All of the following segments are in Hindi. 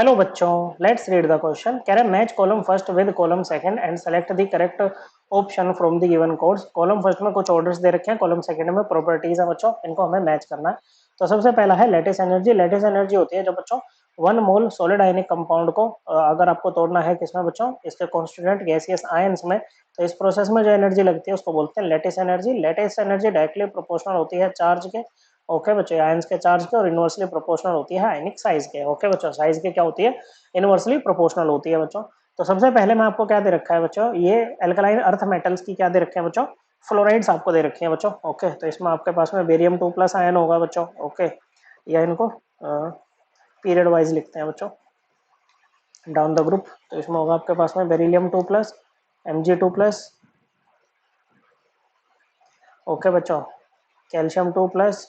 हेलो बच्चों, लेट्स रीड द क्वेश्चन। कह रहे match column first with column second and select the correct option from the given codes. Column first में कुछ ऑर्डर्स दे रखे हैं, कॉलम सेकंड में प्रॉपर्टीज है बच्चों, इनको हमें मैच करना है। तो सबसे पहला है लेटिस एनर्जी। लेटिस एनर्जी होती है जो बच्चों 1 मोल सॉलिड आयनिक कंपाउंड को अगर आपको तोड़ना है किसमें बच्चों, इसके कॉन्स्टिट्यूएंट गैसियस आयंस में, तो इस प्रोसेस में जो एनर्जी लगती है उसको बोलते हैं lattice energy. Lattice energy directly proportional होती है चार्ज के, ओके बच्चों, आयंस के चार्ज के, और इनवर्सली प्रोपोर्शनल होती है आयनिक साइज के। ओके बच्चों, साइज के क्या होती है, इनवर्सली प्रोपोर्शनल होती है बच्चों। तो सबसे पहले मैं आपको क्या दे रखा है बच्चों, ये एल्कलाइन अर्थ मेटल्स की क्या दे रखे हैं बच्चों, फ्लोराइड्स आपको दे रखे हैं बच्चों। ओके, तो इसमें आपके पास में बेरियम 2+ आयन होगा बच्चों। ओके, या इनको पीरियड वाइज लिखते हैं बच्चों डाउन द ग्रुप। तो इसमें होगा आपके पास में बेरिलियम 2+, Mg2+, ओके बच्चों, कैल्शियम 2+,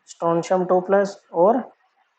स्ट्रोंशियम 2+, और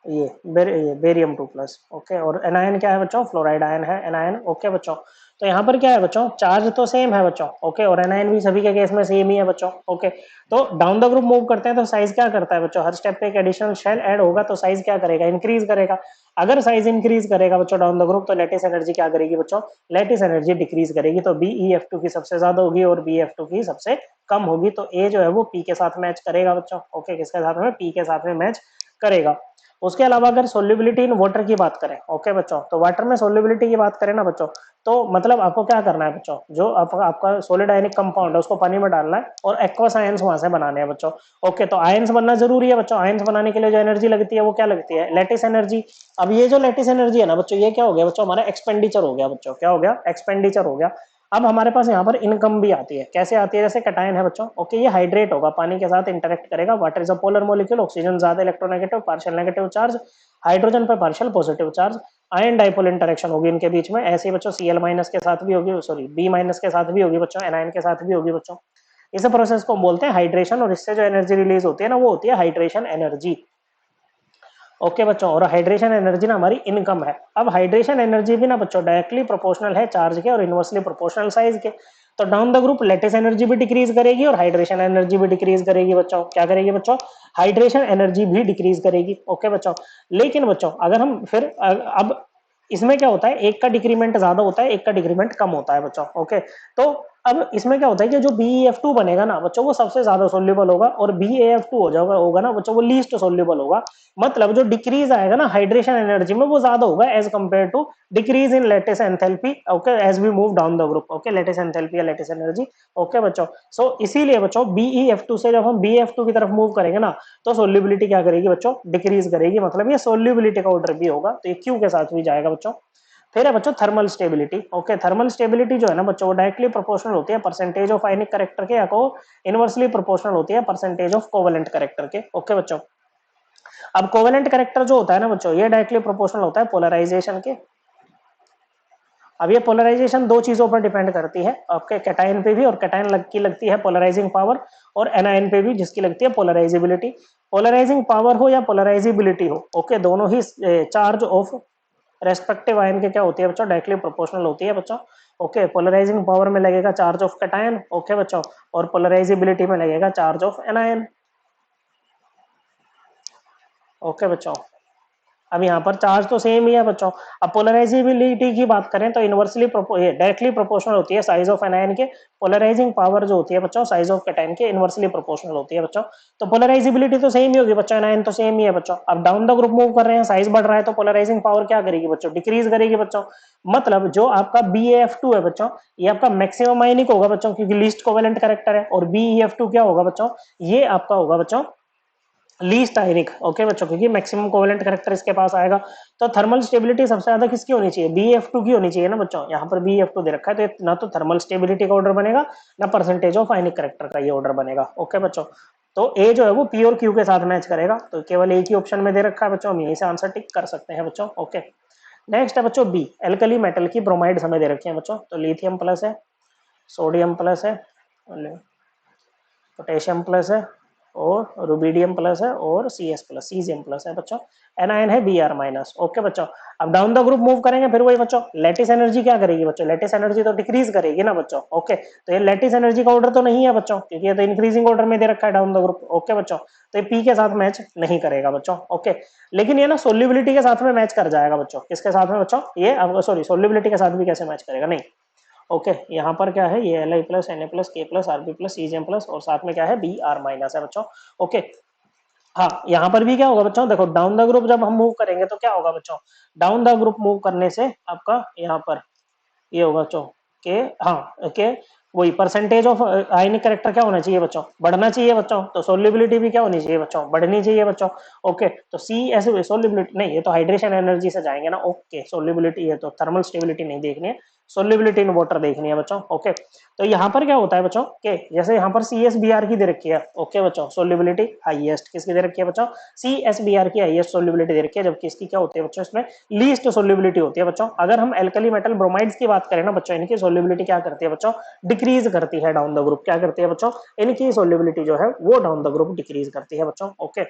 ये बेरियम 2+। ओके, और एनायन क्या है बच्चों, फ्लोराइड आयन है एनायन। ओके बच्चों, तो यहाँ पर क्या है बच्चों, चार्ज तो सेम है बच्चों। ओके, और एनायन भी सभी के केस में सेम ही है बच्चों। ओके, तो डाउन द ग्रुप मूव करते हैं तो साइज क्या करता है बच्चों, हर स्टेप पे एक एडिशनल शेल ऐड होगा तो साइज क्या करेगा, इंक्रीज करेगा। अगर साइज इंक्रीज करेगा बच्चों डाउन द ग्रुप, तो लेटिस एनर्जी क्या करेगी बच्चों, लेटिस एनर्जी डिक्रीज करेगी। तो BeF2 की सबसे ज्यादा होगी और BF2 की सबसे कम होगी। तो ए जो है वो पी के साथ मैच करेगा बच्चों। ओके, किसके साथ में, पी के साथ में मैच करेगा। उसके अलावा अगर सोल्युबिलिटी इन वाटर की बात करें, ओके बच्चों, तो वाटर में सोल्युबिलिटी की बात करें ना बच्चों, तो मतलब आपको क्या करना है बच्चों, जो आपका सॉलिड आयनिक कंपाउंड है उसको पानी में डालना है और एक्वस आयंस वहां से बनाने हैं बच्चों। ओके, तो आयंस बनना जरूरी है बच्चों। आयंस बनाने के लिए जो एनर्जी लगती है वो क्या लगती है, लेटिस एनर्जी। अब ये जो लेटिस एनर्जी है ना बच्चों, ये क्या हो गया बच्चों, हमारा एक्सपेंडिचर हो गया बच्चों। क्या हो गया, एक्सपेंडिचर हो गया। अब हमारे पास यहाँ पर इनकम भी आती है। कैसे आती है, जैसे कटायन है बच्चों। ओके, ये हाइड्रेट होगा, पानी के साथ इंटरेक्ट करेगा। Water is a polar molecule, oxygen ज्यादा electronegative, partial negative charge, hydrogen पे partial positive charge. Ion dipole interaction होगी इनके बीच में। ऐसे ही बच्चों Cl- के साथ भी होगी, सॉरी B- के साथ भी होगी बच्चों, एनायन के साथ भी होगी बच्चों। इस प्रोसेस को हम बोलते हैं हाइड्रेशन, और इससे जो एनर्जी रिलीज होती है ना वो होती है हाइड्रेशन एनर्जी। ओके बच्चों, और हाइड्रेशन एनर्जी ना हमारी इनकम है। अब हाइड्रेशन एनर्जी भी ना बच्चों डायरेक्टली प्रोपोर्शनल है चार्ज के और इनवर्सली प्रोपोर्शनल साइज के। तो down the group lattice energy भी डिक्रीज करेगी और हाइड्रेशन एनर्जी भी डिक्रीज करेगी बच्चों। क्या करेगी बच्चों, हाइड्रेशन एनर्जी भी डिक्रीज करेगी। ओके बच्चों, लेकिन बच्चों अगर हम फिर अब इसमें क्या होता है, एक का डिक्रीमेंट ज्यादा होता है, एक का डिक्रीमेंट कम होता है बच्चों। ओके, तो अब इसमें क्या होता है कि जो BeF2 बनेगा ना बच्चों वो सबसे ज्यादा सोल्यूबल होगा, और BaF2 हो जाएगा होगा ना बच्चों वो लीस्ट सोल्यूबल होगा। मतलब जो डिक्रीज आएगा ना हाइड्रेशन एनर्जी में वो ज्यादा होगा as compare to decrease in lattice enthalpy. Okay, as we move down the group. Okay, lattice enthalpy या लेटिस एनर्जी। ओके बच्चों, सो इसीलिए बच्चों BeF2 से जब हम BF2 की तरफ मूव करेंगे ना तो सोल्यूबिलिटी क्या करेगी बच्चों, डिक्रीज करेगी। मतलब ये सोल्यूबिलिटी का ऑर्डर भी होगा, तो ये क्यू के साथ भी जाएगा बच्चों। फिर है बच्चों thermal stability. Okay, thermal stability जो है ना बच्चों वो डायरेक्टली प्रोपोर्शनल होती है परसेंटेज ऑफ आयनिक करेक्टर के, या को इनवर्सली प्रोपोर्शनल होती है परसेंटेज ऑफ कोवेलेंट करेक्टर के। ओके बच्चों, अब कोवेलेंट करेक्टर जो होता है ना बच्चों ये डायरेक्टली प्रोपोर्शनल होता है पोलराइजेशन के। अब ये पोलराइजेशन दो चीजों पर डिपेंड करती है, आपके कैटायन पे भी, और कैटायन की लगती है पोलराइजिंग पावर, और एनायन पे भी जिसकी लगती है पोलराइजेबिलिटी। पोलराइजिंग पावर हो या पोलराइजेबिलिटी हो, ओके, दोनों ही चार्ज ऑफ रेस्पेक्टिव आयन के क्या होती है बच्चों, डायरेक्टली प्रोपोर्शनल होती है बच्चों। ओके, पोलराइजिंग पावर में लगेगा चार्ज ऑफ कैटायन, ओके बच्चों, और पोलराइजेबिलिटी में लगेगा चार्ज ऑफ एनायन। ओके बच्चों, अब यहाँ पर चार्ज तो सेम ही है बच्चों। अब पोलराइजेबिलिटी की बात करें तो इनवर्सली डायरेक्टली प्रोपोर्शनल होती है साइज ऑफ एनायन के। पोलराइजिंग पावर जो होती है बच्चों साइज ऑफ कैटायन के इनवर्सली प्रोपोर्शनल होती है बच्चों। तो पोलराइजेबिलिटी तो सेम ही होगी बच्चों, एनायन तो सेम ही है बच्चों। अब डाउन द ग्रुप मूव कर रहे हैं, साइज बढ़ रहा है, तो पोलराइजिंग पावर क्या करेगी बच्चों, डिक्रीज करेगी बच्चों। मतलब जो आपका BaF2 है बच्चों ये आपका मैक्सिमम आयनिक होगा बच्चों, क्योंकि लीस्ट कोवेलेंट करेक्टर है, और BeF2 क्या होगा बच्चों, ये आपका होगा बच्चों लीस्ट आयनिक। ओके बच्चों, क्योंकि मैक्सिमम कोवेलेंट करेक्टर इसके पास आएगा। तो थर्मल स्टेबिलिटी सबसे ज्यादा किसकी होनी चाहिए, BaF2 की होनी चाहिए ना बच्चों। यहाँ पर BaF2 दे रखा है, तो ना तो थर्मल स्टेबिलिटी का ऑर्डर बनेगा ना परसेंटेज ऑफ आयनिक करेक्टर का ये ऑर्डर बनेगा। ओके बच्चों, तो ए जो है वो P और Q के साथ मैच करेगा, तो केवल एक ही ऑप्शन में दे रखा है बच्चों, हम यहीं से आंसर टिक कर सकते हैं बच्चों। ओके, नेक्स्ट है बच्चों बी, एल्कली मेटल की ब्रोमाइड हमें दे रखी है बच्चों। तो लिथियम प्लस है, सोडियम प्लस है, पोटेशियम प्लस है, और रुबिडियम प्लस है और CS प्लस, सीजियम प्लस है बच्चों, एनायन है Br माइनस। ओके बच्चों, अब डाउन द ग्रुप मूव करेंगे, फिर वही बच्चों लैटिस एनर्जी क्या करेगी बच्चों, लैटिस एनर्जी तो डिक्रीज करेगी ना बच्चों। ओके, तो ये लैटिस एनर्जी का ऑर्डर तो नहीं है बच्चों, क्योंकि ये तो इंक्रीजिंग ऑर्डर में दे रखा है डाउन द ग्रुप। ओके बच्चों, तो ये पी के साथ मैच नहीं करेगा बच्चों। ओके, लेकिन ये ना सोल्युबिलिटी के साथ में मैच कर जाएगा बच्चों। किसके साथ में बच्चों, ये सॉरी सोल्युबिलिटी के साथ भी कैसे मैच करेगा, नहीं। ओके, यहाँ पर क्या है, ये Li plus Na plus K plus Rb plus caesium plus और साथ में क्या है Br माइनस है बच्चों। ओके, हाँ यहाँ पर भी क्या होगा बच्चों, देखो डाउन द ग्रुप जब हम मूव करेंगे तो क्या होगा बच्चों, डाउन द ग्रुप मूव करने से आपका यहाँ पर ये होगा बच्चों के, हाँ के वही परसेंटेज ऑफ आयनिक करेक्टर क्या होना चाहिए बच्चों, बढ़ना चाहिए बच्चों। तो सोल्युबिलिटी भी क्या होनी चाहिए बच्चों, बढ़नी चाहिए बच्चों। ओके, तो सी ऐसे सोल्युबिलिटी नहीं, ये तो हाइड्रेशन एनर्जी से जाएंगे ना। ओके, सोल्युबिलिटी है तो थर्मल स्टेबिलिटी नहीं देखनी है, सोल्युबिलिटी इन वाटर देखनी है बच्चों। ओके, तो यहाँ पर क्या होता है बच्चों के, जैसे यहाँ पर CSBr की दे रखी है। ओके बच्चों, सोल्युबिलिटी हाईएस्ट किसकी दे रखी है बच्चों, CSBr की हाईएस्ट सोल्युबिलिटी दे रखी है, जबकि इसकी क्या होती है बच्चों, इसमें लीस्ट सोल्युबिलिटी होती है बच्चों। अगर हम एल्कली मेटल ब्रोमाइड्स की बात करें ना बच्चों, इनकी सोल्युबिलिटी क्या करती है बच्चों, डिक्रीज करती है डाउन द ग्रुप। क्या करती है बच्चों, इनकी सोल्युबिलिटी जो है वो डाउन द ग्रुप डिक्रीज करती है बच्चों। ओके,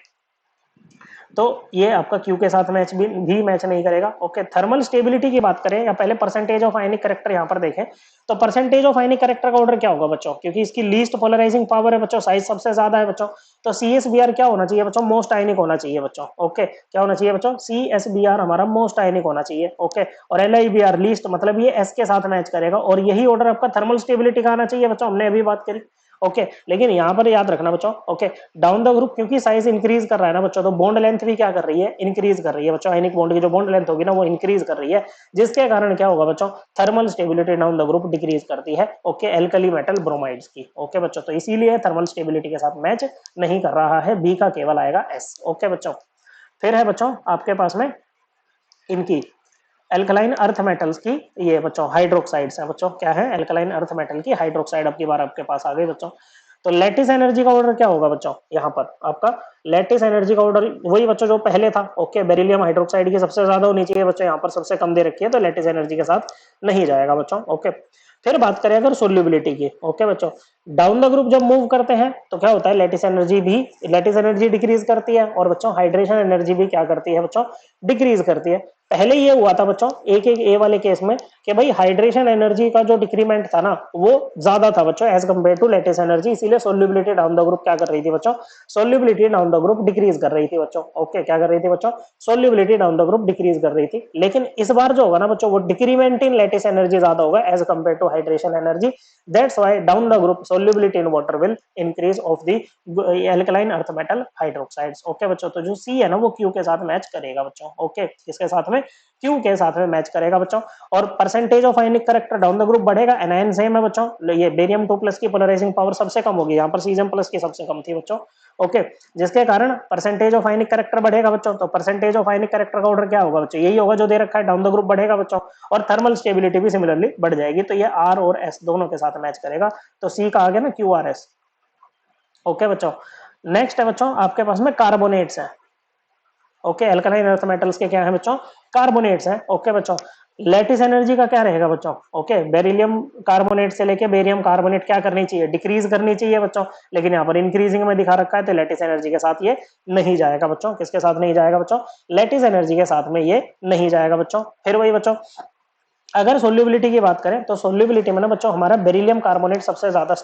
तो ये आपका क्यू के साथ मैच भी मैच नहीं करेगा। ओके, थर्मल स्टेबिलिटी की बात करें या पहले परसेंटेज ऑफ आयनिक करेक्टर यहाँ पर देखें, तो परसेंटेज ऑफ आयनिक करेक्टर का ऑर्डर क्या होगा बच्चों, क्योंकि इसकी लीस्ट पोलराइजिंग पावर है बच्चों, साइज सबसे ज्यादा है बच्चों। तो CSBr क्या होना चाहिए बच्चों, मोस्ट आयनिक होना चाहिए बच्चों। ओके, क्या होना चाहिए बच्चों, CSBr हमारा मोस्ट आयनिक होना चाहिए। ओके, और LIBr लीस्ट, मतलब ये S के साथ मैच करेगा, और यही ऑर्डर आपका थर्मल स्टेबिलिटी का आना चाहिए बच्चों, हमने अभी बात करी। ओके, लेकिन यहाँ पर याद रखना बच्चों, ओके डाउन द ग्रुप क्योंकि साइज इंक्रीज कर रहा है ना बच्चों, तो बॉन्ड लेंथ भी क्या कर रही है, इंक्रीज कर रही है बच्चों। आयनिक बॉन्ड की जो बॉन्ड लेंथ होगी ना वो इंक्रीज कर रही है, जिसके कारण क्या होगा बच्चों, thermal stability down the group decrease करती है। ओके, एल्कली मेटल ब्रोमाइड्स की। ओके बच्चों, तो इसीलिए थर्मल स्टेबिलिटी के साथ मैच नहीं कर रहा है, बी का केवल आएगा S। ओके बच्चों, फिर है बच्चों आपके पास में इनकी एल्कलाइन अर्थ मेटल्स की, ये बच्चों हाइड्रोक्साइड्स हैं बच्चों। क्या है, एल्कलाइन अर्थ मेटल की हाइड्रोक्साइड अब की बार आपके पास आ गई बच्चों। तो लैटिस एनर्जी का ऑर्डर क्या होगा बच्चों, यहाँ पर आपका लैटिस एनर्जी का ऑर्डर वही बच्चों जो पहले था। ओके, बेरिलियम हाइड्रोक्साइड की सबसे ज्यादा होनी चाहिए बच्चों, यहाँ पर सबसे कम दे रखी है, तो लैटिस एनर्जी के साथ नहीं जाएगा बच्चों। ओके, फिर बात करें अगर सोल्युबिलिटी की। ओके बच्चों, डाउन द ग्रुप जब मूव करते हैं तो क्या होता है, लैटिस एनर्जी डिक्रीज करती है, और बच्चों हाइड्रेशन एनर्जी भी क्या करती है बच्चों, डिक्रीज करती है। पहले ये हुआ था बच्चों एक एक ए वाले केस में कि भाई हाइड्रेशन एनर्जी का जो डिक्रीमेंट था ना वो ज्यादा था बच्चों as compare to lattice energy, इसीलिए सोल्युबिलिटी डाउन द ग्रुप क्या कर रही थी बच्चों, solubility down the group decrease कर रही थी बच्चों। ओके, क्या कर रही थी बच्चों, solubility down the group decrease कर रही थी। लेकिन इस बार जो होगा ना बच्चों वो डिक्रीमेंट इन लेटेस्ट एनर्जी ज्यादा होगा as compare to hydration energy, that's why down the group solubility in water will increase of the alkaline earth metal hydroxides. Okay बच्चों, तो जो सी है ना वो क्यू के साथ मैच करेगा बच्चों। ओके, किसके साथ में, क्यू के साथ में मैच करेगा बच्चों। और percentage of ionic character down the group बढ़ेगा, एनायन सेम है बच्चों, ये बेरियम 2 प्लस की पोलराइजिंग पावर सबसे कम होगी, यहाँ पर सीजियम प्लस की सबसे कम थी बच्चों। ओके, जिसके कारण परसेंटेज ऑफ आयनिक करेक्टर बढ़ेगा बच्चों। तो परसेंटेज ऑफ आयनिक करेक्टर का ऑर्डर क्या होगा बच्चों, यही होगा जो दे रखा है, डाउन द ग्रुप बढ़ेगा बच्चों, और थर्मल स्टेबिलिटी भी सिमिलरली बढ़ जाएगी। तो ये R और S दोनों के साथ मैच करेगा, तो सी का आ गया ना QRS। ओके बच्चों, नेक्स्ट है बच्चों आपके पास में कार्बोनेट्स है। ओके, अल्कलाइन अर्थ मेटल्स के क्या है बच्चों, कार्बोनेट्स हैं। ओके बच्चों, लैटिस एनर्जी का क्या रहेगा बच्चों, ओके बेरिलियम कार्बोनेट से लेके बेरियम कार्बोनेट क्या करनी चाहिए, डिक्रीज करनी चाहिए बच्चों, लेकिन यहाँ पर इंक्रीजिंग में दिखा रखा है, तो लैटिस एनर्जी के साथ ये नहीं जाएगा बच्चों। किसके साथ नहीं जाएगा बच्चों, लैटिस एनर्जी के साथ में ये नहीं जाएगा बच्चों। फिर वही बच्चों अगर सोल्युबिलिटी की बात करें तो सोल्युबिलिटी में ना बच्चों हमारा बेरिलियम कार्बोनेट सबसे ज्यादा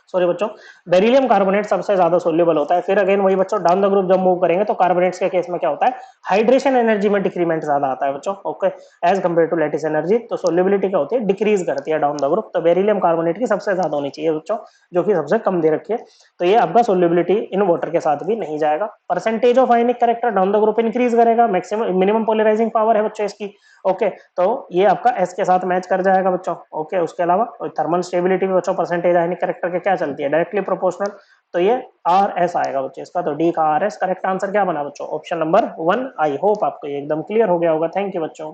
सॉरी बच्चों, बेरिलियम कार्बोनेट सबसे ज्यादा सोल्यूबल होता है। फिर अगेन वही बच्चों डाउन द ग्रुप जब मूव करेंगे तो कार्बोनेट्स के केस में क्या होता है, हाइड्रेशन एनर्जी में डिक्रीमेंट ज्यादा आता है बच्चों। Okay, as compare to lattice energy, तो सोल्यूबिलिटी क्या होती है, डिक्रीज करती है डाउन द ग्रुप। तो बेरिलियम कार्बोनेट की सबसे ज्यादा होनी चाहिए बच्चों, जो कि सबसे कम दे रखी है, तो ये आपका सोल्यूबिलिटी इन वाटर के साथ भी नहीं जाएगा। Percentage of ionic character down the group increase करेगा, मैक्सिमम मिनिमम पोलराइजिंग पावर है बच्चों इसकी। ओके, तो ये आपका एस के साथ मैच कर जाएगा बच्चों। ओके, उसके अलावा थर्मल स्टेबिलिटी में बच्चों परसेंटेज आयनिक करेक्टर के क्या चलती है, डायरेक्टली प्रोपोर्शनल, तो ये RS आएगा बच्चों इसका। तो डी का RS करेक्ट आंसर क्या बना बच्चों, ऑप्शन नंबर 1। आई होप आपको ये एकदम क्लियर हो गया होगा। थैंक यू बच्चों।